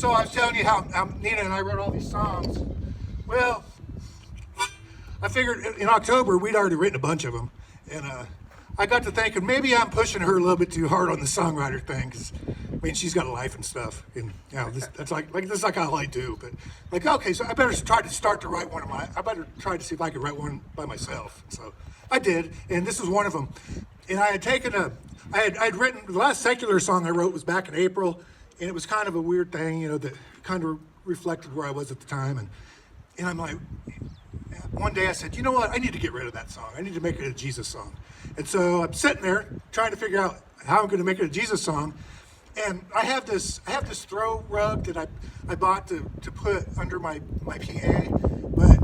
So I was telling you how Nina and I wrote all these songs. Well, I figured in October we'd already written a bunch of them, and I got to thinking maybe I'm pushing her a little bit too hard on the songwriter thing, because I mean she's got a life and stuff, and you know that's like this is like all I do. But like, okay, so I better try to start to write one of my. I better try to see if I could write one by myself. So I did, and this was one of them. And I had taken I'd written the last secular song I wrote was back in April, and it was kind of a weird thing, you know, that kind of reflected where I was at the time, and I'm like. One day I said, you know what, I need to get rid of that song. I need to make it a Jesus song. And so I'm sitting there trying to figure out how I'm going to make it a Jesus song. And I have this throw rug that I bought to put under my PA. But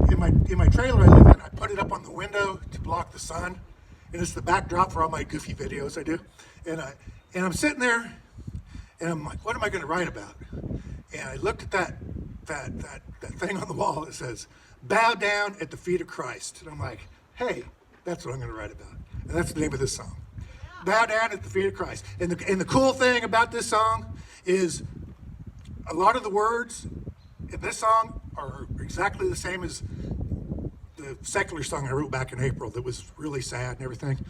in my trailer I live in, I put it up on the window to block the sun. And it's the backdrop for all my goofy videos I do. And I'm sitting there and I'm like, what am I going to write about? And I looked at that thing on the wall that says, bow down at the feet of Christ. And I'm like, hey, that's what I'm going to write about. And that's the name of this song. Bow down at the feet of Christ. And the cool thing about this song is a lot of the words in this song are exactly the same as the secular song I wrote back in April that was really sad and everything.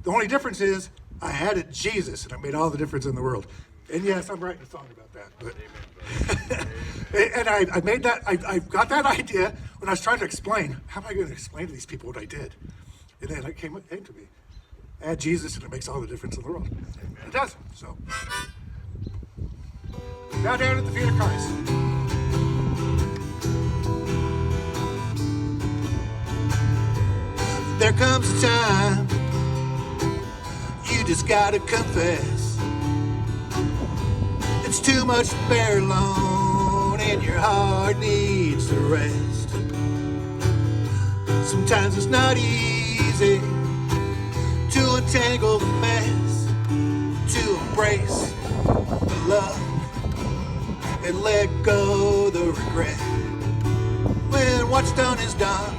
The only difference is I added Jesus, and it made all the difference in the world. And yes, I'm writing a song about that. But and I made that, I got that idea when I was trying to explain, how am I going to explain to these people what I did? And then it came to me. Add Jesus and it makes all the difference in the world. It does. So, bow down at the feet of Christ. There comes a time you just gotta confess. It's too much to bear alone, and your heart needs to rest. Sometimes it's not easy to untangle the mess, to embrace the love and let go the regret. When what's done is done,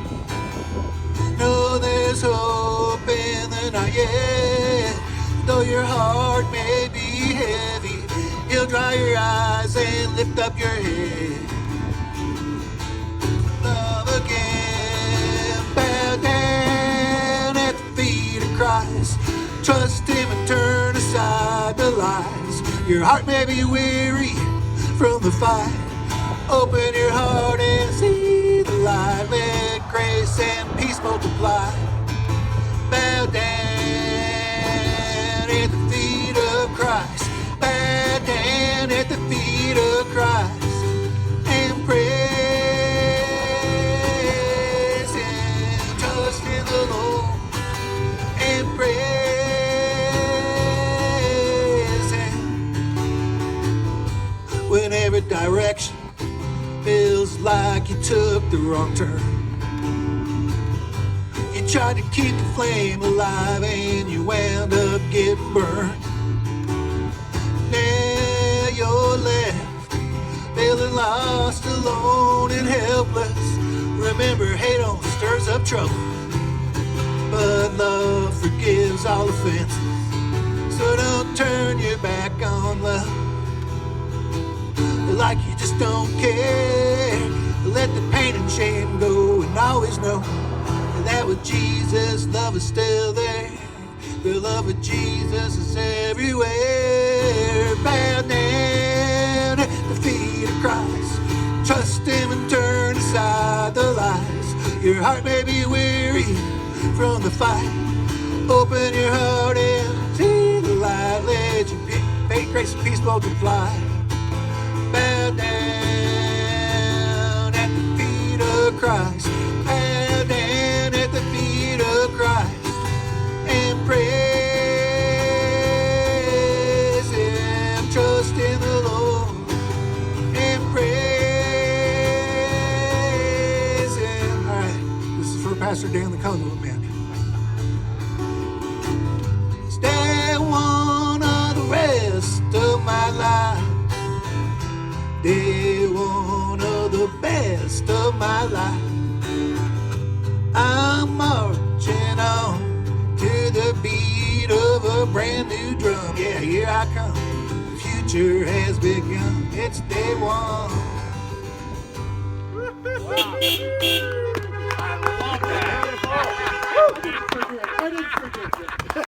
know there's hope in the night yet. Though your heart may be heavy, He'll dry your eyes and lift up your head. Love again, bow down at the feet of Christ. Trust Him and turn aside the lies. Your heart may be weary from the fight. Open your heart and see the light. Let grace and peace multiply. Bow down at the feet of Christ. Bow down at the feet of Christ and praise Him. Trust in the Lord and praise Him. When every direction feels like you took the wrong turn, you tried to keep the flame alive and you wound up getting burned. Now you're left feeling lost, alone and helpless. Remember, hate only stirs up trouble, but love forgives all offenses. So don't turn your back on love like you just don't care. Let the pain and shame go and always know that with Jesus, love is still there. The love of Jesus is everywhere. Bow down at the feet of Christ. Trust Him and turn aside the lies. Your heart may be weary from the fight. Open your heart and see the light. Let your faith, grace, and peace multiply. Bow down at the feet of Christ. Bow down at the feet of Christ and praise Him. Trust in the Lord and praise Him. All right, this is for Pastor Dan the Conduit Man. Day one of the rest of my life. Day one of the best of my life. I'm marching on to the beat of a brand new drum. Yeah, here I come. The future has begun. it's day one. I love that. I didn't forget you.